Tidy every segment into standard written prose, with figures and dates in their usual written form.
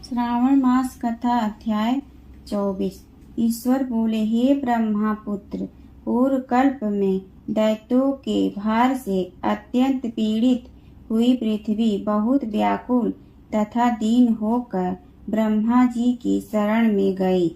श्रावण मास कथा अध्याय 24। ईश्वर बोले, हे ब्रह्मा पुत्र, पूर्व कल्प में दैत्यों के भार से अत्यंत पीड़ित हुई पृथ्वी बहुत व्याकुल तथा दीन होकर ब्रह्मा जी की शरण में गई।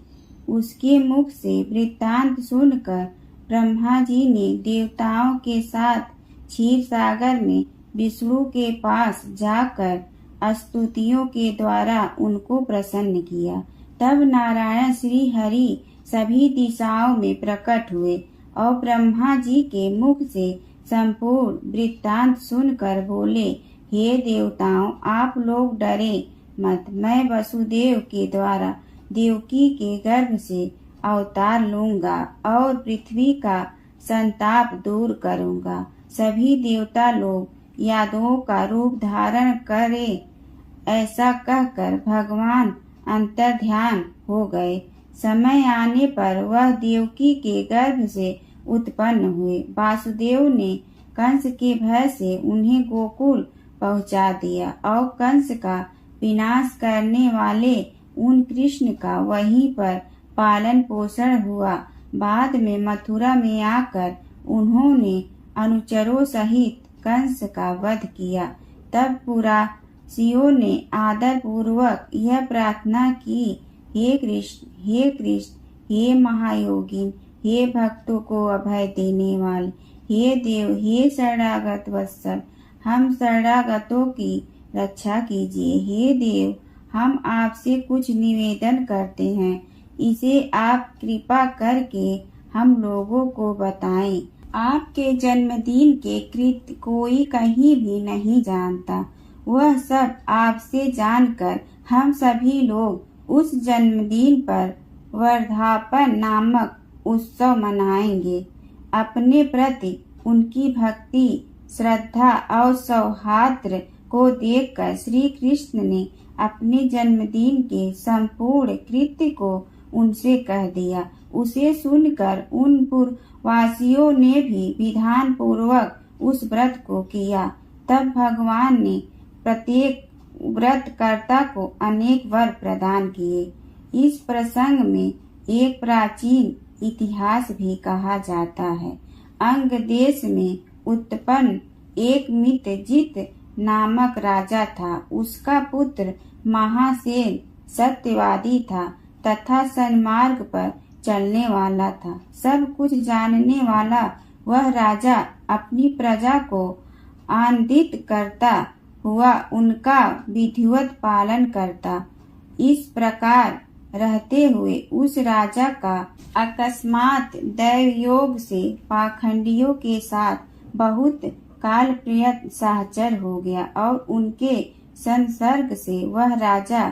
उसके मुख से वृत्तांत सुनकर ब्रह्मा जी ने देवताओं के साथ क्षीर सागर में विष्णु के पास जाकर स्तुतियों के द्वारा उनको प्रसन्न किया। तब नारायण श्री हरि सभी दिशाओं में प्रकट हुए और ब्रह्मा जी के मुख से संपूर्ण वृत्तांत सुनकर बोले, हे देवताओं, आप लोग डरे मत। मैं वसुदेव के द्वारा देवकी के गर्भ से अवतार लूंगा और पृथ्वी का संताप दूर करूंगा। सभी देवता लोग यादवों का रूप धारण करे, ऐसा कहकर भगवान अंतर्ध्यान हो गए। समय आने पर वह देवकी के गर्भ से उत्पन्न हुए। वासुदेव ने कंस के भय से उन्हें गोकुल पहुंचा दिया और कंस का विनाश करने वाले उन कृष्ण का वहीं पर पालन पोषण हुआ। बाद में मथुरा में आकर उन्होंने अनुचरों सहित कंस का वध किया। तब पुरासियों ने आदर पूर्वक यह प्रार्थना की, हे कृष्ण, हे कृष्ण, हे महायोगिन, हे भक्तों को अभय देने वाले, हे देव, हे शरणागत वत्सल, हम शरणागतों की रक्षा कीजिए। हे देव, हम आपसे कुछ निवेदन करते हैं, इसे आप कृपा करके हम लोगों को बताएं। आपके जन्मदिन के कृत्य कोई कहीं भी नहीं जानता। वह सब आपसे जानकर हम सभी लोग उस जन्मदिन पर वर्धापन नामक उत्सव मनाएंगे। अपने प्रति उनकी भक्ति, श्रद्धा और सौहार्द को देखकर श्री कृष्ण ने अपने जन्मदिन के संपूर्ण कृत्य को उनसे कह दिया। उसे सुनकर उन पूर्ववासियों ने भी विधान पूर्वक उस व्रत को किया। तब भगवान ने प्रत्येक व्रतकर्ता को अनेक वर प्रदान किए। इस प्रसंग में एक प्राचीन इतिहास भी कहा जाता है। अंग देश में उत्पन्न एक मित्रजित नामक राजा था। उसका पुत्र महासेन सत्यवादी था तथा सन्मार्ग पर चलने वाला था। सब कुछ जानने वाला वह राजा अपनी प्रजा को आनंदित करता हुआ उनका विधिवत पालन करता। इस प्रकार रहते हुए उस राजा का अकस्मात दैवयोग से पाखंडियों के साथ बहुत कालप्रिय सहचर हो गया और उनके संसर्ग से वह राजा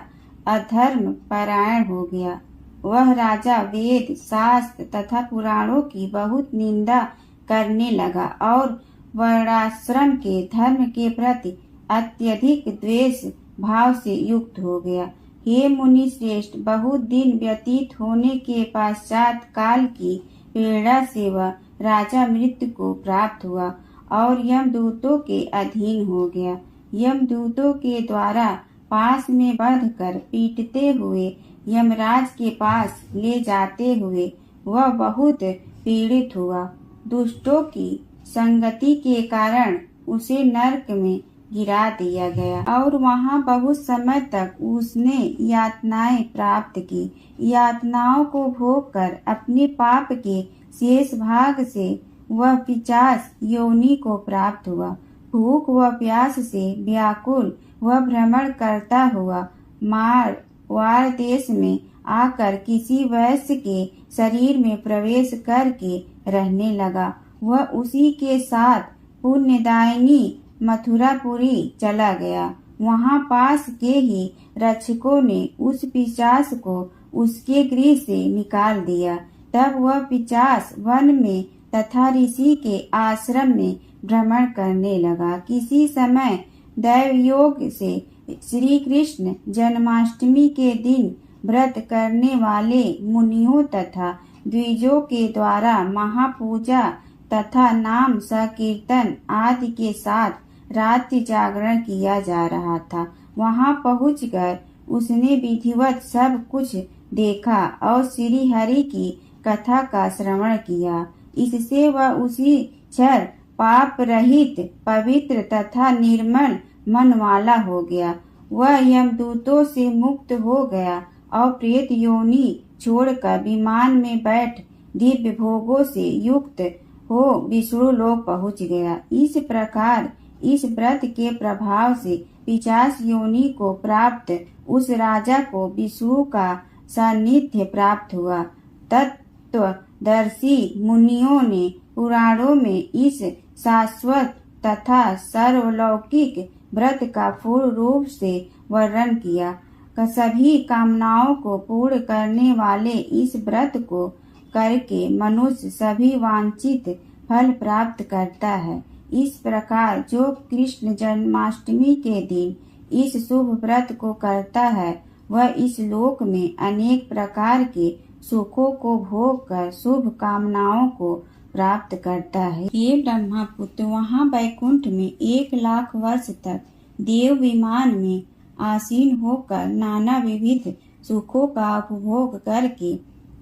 अधर्म परायण हो गया। वह राजा वेद, शास्त्र तथा पुराणों की बहुत निंदा करने लगा और वर्णाश्रम के धर्म के प्रति अत्यधिक द्वेष भाव से युक्त हो गया। हे मुनि श्रेष्ठ, बहुत दिन व्यतीत होने के पश्चात काल की प्रेरणा से वह राजा मृत्यु को प्राप्त हुआ और यमदूतों के अधीन हो गया। यमदूतों के द्वारा पास में बंध कर पीटते हुए यमराज के पास ले जाते हुए वह बहुत पीड़ित हुआ। दुष्टों की संगति के कारण उसे नरक में गिरा दिया गया और वहां बहुत समय तक उसने यातनाएं प्राप्त की। यातनाओं को भोग कर अपने पाप के शेष भाग से वह पिशाच योनि को प्राप्त हुआ। भूख व प्यास से व्याकुल वह भ्रमण करता हुआ मारवाड़ देश में आकर किसी वैश्य के शरीर में प्रवेश करके रहने लगा। वह उसी के साथ पुण्यदायिनी मथुरापुरी चला गया। वहां पास के ही रक्षकों ने उस पिशाच को उसके गृह से निकाल दिया। तब वह पिशाच वन में तथा ऋषि के आश्रम में भ्रमण करने लगा। किसी समय दैवयोग से श्री कृष्ण जन्माष्टमी के दिन व्रत करने वाले मुनियों तथा द्विजों के द्वारा महापूजा तथा नाम संकीर्तन आदि के साथ रात्रि जागरण किया जा रहा था। वहां पहुंचकर उसने विधिवत सब कुछ देखा और श्री हरि की कथा का श्रवण किया। इससे वह उसी क्षण पाप रहित, पवित्र तथा निर्मल मन वाला हो गया। वह यमदूतों से मुक्त हो गया और प्रेत योनि छोड़कर विमान में बैठ दिव्य भोगों से युक्त हो विष्णु लोक पहुँच गया। इस प्रकार इस व्रत के प्रभाव से 50 योनि को प्राप्त उस राजा को विष्णु का सान्निध्य प्राप्त हुआ। तत्वदर्शी मुनियों ने पुराणों में इस शाश्वत तथा सर्वलौकिक व्रत का पूर्ण रूप से वर्णन किया। सभी कामनाओं को पूर्ण करने वाले इस व्रत को करके मनुष्य सभी वांछित फल प्राप्त करता है। इस प्रकार जो कृष्ण जन्माष्टमी के दिन इस शुभ व्रत को करता है वह इस लोक में अनेक प्रकार के सुखों को भोग कर शुभ कामनाओं को प्राप्त करता है। ये ब्रह्मपुत्र वहाँ बैकुंठ में 1 लाख वर्ष तक देव विमान में आसीन होकर नाना विविध सुखों का उपभोग करके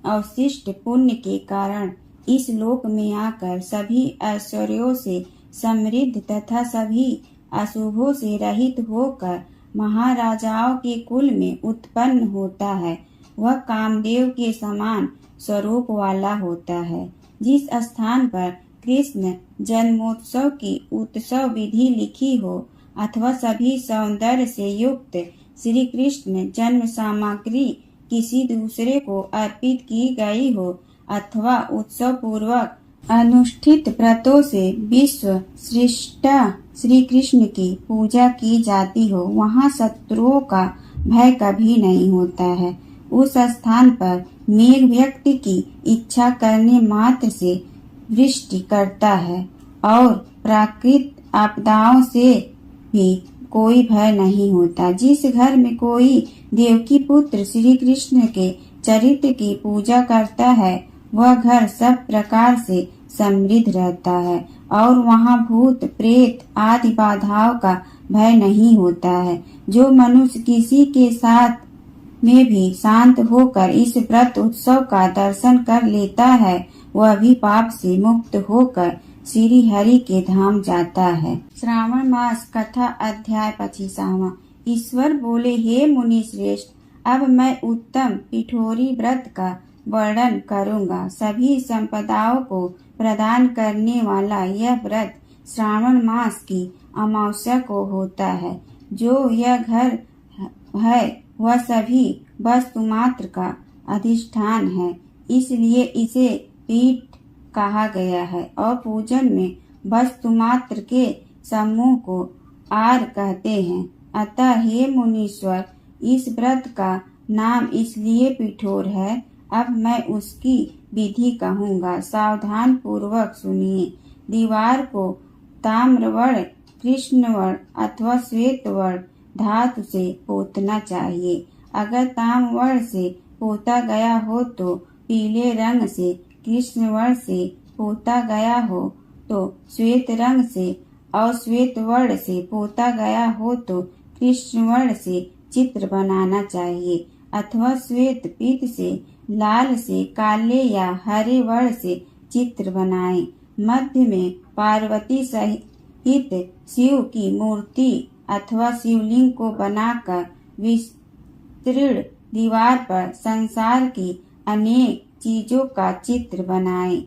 अवशिष्ट पुण्य के कारण इस लोक में आकर सभी ऐश्वर्यों से समृद्ध तथा सभी अशुभों से रहित होकर महाराजाओं के कुल में उत्पन्न होता है। वह कामदेव के समान स्वरूप वाला होता है। जिस स्थान पर कृष्ण जन्मोत्सव की उत्सव विधि लिखी हो अथवा सभी सौंदर्य से युक्त श्री कृष्ण जन्म सामग्री किसी दूसरे को अर्पित की गई हो अथवा उत्सव पूर्वक अनुष्ठित व्रतों से विश्व सृष्टा श्री कृष्ण की पूजा की जाती हो, वहाँ शत्रुओं का भय कभी नहीं होता है। उस स्थान पर मेघ व्यक्ति की इच्छा करने मात्र से वृष्टि करता है और प्राकृतिक आपदाओं से भी कोई भय नहीं होता। जिस घर में कोई देवकी पुत्र श्री कृष्ण के चरित्र की पूजा करता है वह घर सब प्रकार से समृद्ध रहता है और वहाँ भूत प्रेत आदि बाधाओं का भय नहीं होता है। जो मनुष्य किसी के साथ में भी शांत होकर इस व्रत उत्सव का दर्शन कर लेता है वह भी पाप से मुक्त होकर श्री हरि के धाम जाता है। श्रावण मास कथा अध्याय 25वां। ईश्वर बोले, हे मुनि श्रेष्ठ, अब मैं उत्तम पिठोरी व्रत का वर्णन करूंगा। सभी संपदाओं को प्रदान करने वाला यह व्रत श्रावण मास की अमावस्या को होता है। जो यह घर है वह सभी वस्तु मात्र का अधिष्ठान है, इसलिए इसे पीठ कहा गया है और पूजन में वस्तु मात्र के समूह को आर कहते हैं। अतः हे मुनीश्वर, इस व्रत का नाम इसलिए पिठोर है। अब मैं उसकी विधि कहूँगा, सावधान पूर्वक सुनिए। दीवार को ताम्रवर्ण, कृष्णवर्ण अथवा श्वेतवर्ण धातु से पोतना चाहिए। अगर ताम्रवर्ण से पोता गया हो तो पीले रंग से, कृष्णवर्ण से पोता गया हो तो श्वेत रंग से और श्वेत वर्ण से पोता गया हो तो कृष्णवर्ण से चित्र बनाना चाहिए अथवा श्वेत पीत से, लाल से, काले या हरे वर्ण से चित्र बनाएं। मध्य में पार्वती सहित शिव की मूर्ति अथवा शिवलिंग को बनाकर विस्तृत दीवार पर संसार की अनेक चीजों का चित्र बनाएं।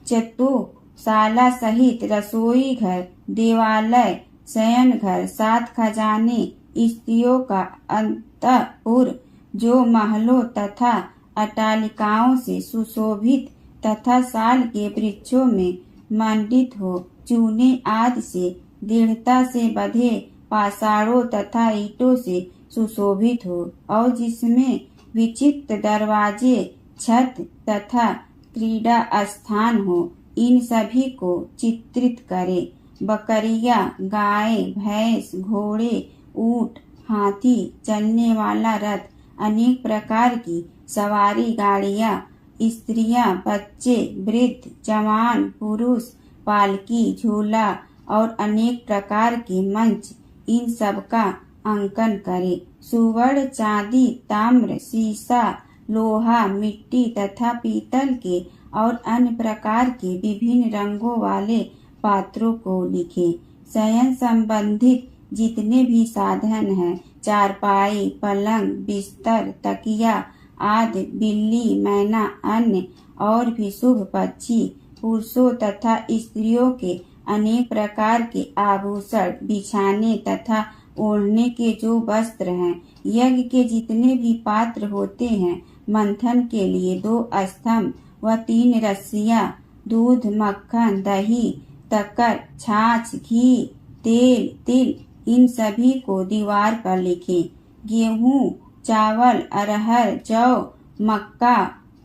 चतुशाला सहित रसोई घर, देवालय, शयन घर, 7 खजाने, स्त्रियों का अंतःपुर जो महलों तथा अट्टालिकाओं से सुशोभित तथा साल के वृक्षों में मंडित हो, चूने आदि से दृढ़ता से बंधे पाषाणों तथा ईंटों से सुशोभित हो और जिसमें विचित्र दरवाजे, छत तथा क्रीड़ा स्थान हो, इन सभी को चित्रित करे। बकरियां, गाय, भैंस, घोड़े, ऊंट, हाथी, चलने वाला रथ, अनेक प्रकार की सवारी गाड़ियां, स्त्रियां, बच्चे, वृद्ध, जवान, पुरुष, पालकी, झूला और अनेक प्रकार के मंच, इन सब का अंकन करे। सुवर्ण, चांदी, ताम्र, सीसा, लोहा, मिट्टी तथा पीतल के और अन्य प्रकार के विभिन्न रंगों वाले पात्रों को लिखे। शयन संबंधित जितने भी साधन हैं, चारपाई, पलंग, बिस्तर, तकिया आदि, बिल्ली, मैना, अन्य और भी शुभ पक्षी, पुरुषों तथा स्त्रियों के अनेक प्रकार के आभूषण, बिछाने तथा ओढ़ने के जो वस्त्र हैं, यज्ञ के जितने भी पात्र होते हैं, मंथन के लिए 2 स्तंभ व 3 रस्सियां, दूध, मक्खन, दही, तकर, छाछ, घी, तेल, तिल, इन सभी को दीवार पर लिखें। गेहूं, चावल, अरहर, जौ, मक्का,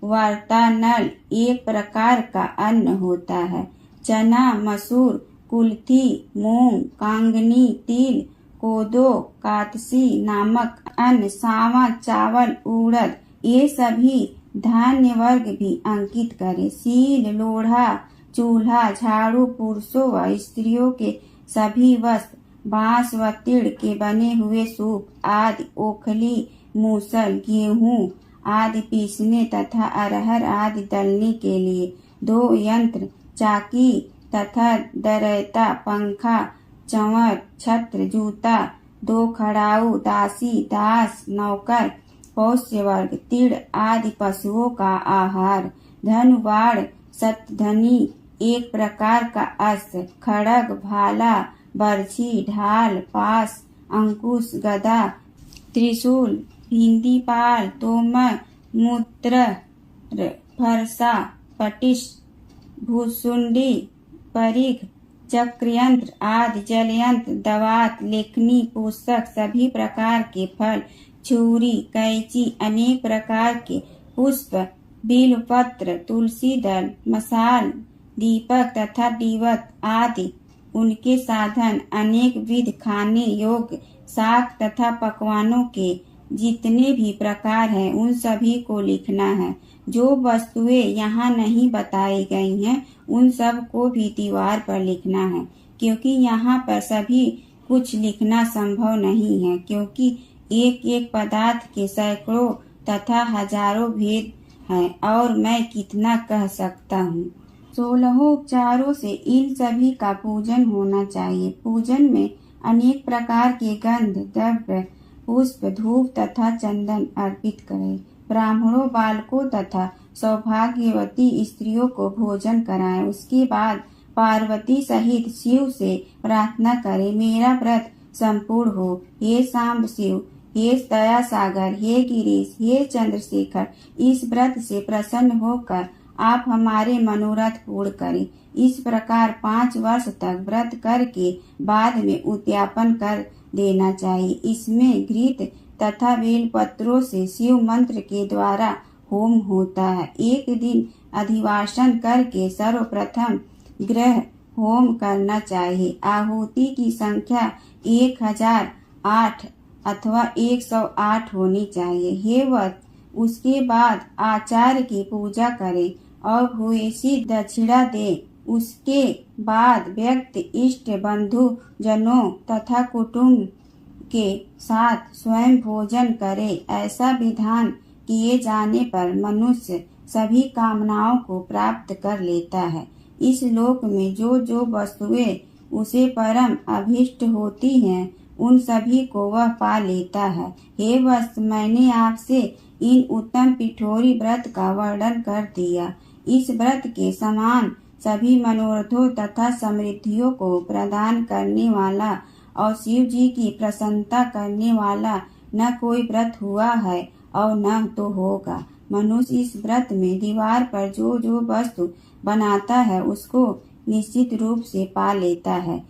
वार्तानल एक प्रकार का अन्न होता है। चना, मसूर, कुल्थी, मूंग, कांगनी, तिल, कोदो, कातसी नामक अन्न, सावा, चावल, उड़द, ये सभी धान्य वर्ग भी अंकित करें। सील, लोढ़ा, चूल्हा, झाड़ू, पुरुषों व स्त्रियों के सभी वस्त्र, बांस व तिड़ के बने हुए सूप आदि, ओखली, मूसल, गेहूं आदि पीसने तथा अरहर आदि दलने के लिए 2 यंत्र, चाकी तथा दरैता, पंखा, चंवर, छत्र, जूता, 2 खड़ाऊ, दासी, दास, नौकर, पोष्य वर्ग, तीड़ आदि पशुओं का आहार, धनु, बाण, शतधनी एक प्रकार का अस्त्र, खड़ग, भाला, बर्छी, ढाल, पास, अंकुश, गदा, त्रिशूल, भिंदीपाल, तोमर, मूत्र, फरसा, पटिश, भूसुंडी, परिघ, चक्रयंत्र आदि, जलयंत्र, दवात, लेखनी, पुस्तक, सभी प्रकार के फल, छुरी, कैंची, अनेक प्रकार के पुष्प, बिल्वपत्र, तुलसी दल, मसाल, दीपक तथा दीवट आदि, उनके साधन, अनेक विध खाने योग्य शाक तथा पकवानों के जितने भी प्रकार हैं, उन सभी को लिखना है। जो वस्तुएं यहाँ नहीं बताई गई हैं, उन सब को भी दीवार पर लिखना है, क्योंकि यहाँ पर सभी कुछ लिखना संभव नहीं है, क्योंकि एक एक पदार्थ के सैकड़ों तथा हजारों भेद हैं और मैं कितना कह सकता हूँ। 16 उपचारों से इन सभी का पूजन होना चाहिए। पूजन में अनेक प्रकार के गंध, द्रव्य, पुष्प, धूप तथा चंदन अर्पित करें। ब्राह्मणों, बालकों तथा सौभाग्यवती स्त्रियों को भोजन कराएं। उसके बाद पार्वती सहित शिव से प्रार्थना करें, मेरा व्रत संपूर्ण हो। हे सांब शिव, हे दया सागर, हे गिरीश, हे चंद्रशेखर, इस व्रत से प्रसन्न होकर आप हमारे मनोरथ पूर्ण करें। इस प्रकार 5 वर्ष तक व्रत करके बाद में उद्यापन कर देना चाहिए। इसमें घृत तथा बेल पत्रों से शिव मंत्र के द्वारा होम होता है। एक दिन अधिवासन करके सर्वप्रथम ग्रह होम करना चाहिए। आहुति की संख्या 1008 अथवा 108 होनी चाहिए। हे वत्स, उसके बाद आचार्य की पूजा करें और भूयसी दक्षिणा दे। उसके बाद व्यक्ति इष्ट बंधु जनों तथा कुटुंब के साथ स्वयं भोजन करे। ऐसा विधान किए जाने पर मनुष्य सभी कामनाओं को प्राप्त कर लेता है। इस लोक में जो जो वस्तुएं उसे परम अभीष्ट होती हैं, उन सभी को वह पा लेता है। हे वत्स, मैंने आपसे इन उत्तम पिठोरी व्रत का वर्णन कर दिया। इस व्रत के समान सभी मनोरथों तथा समृद्धियों को प्रदान करने वाला और शिव जी की प्रसन्नता करने वाला न कोई व्रत हुआ है और न तो होगा। मनुष्य इस व्रत में दीवार पर जो जो वस्तु बनाता है, उसको निश्चित रूप से पा लेता है।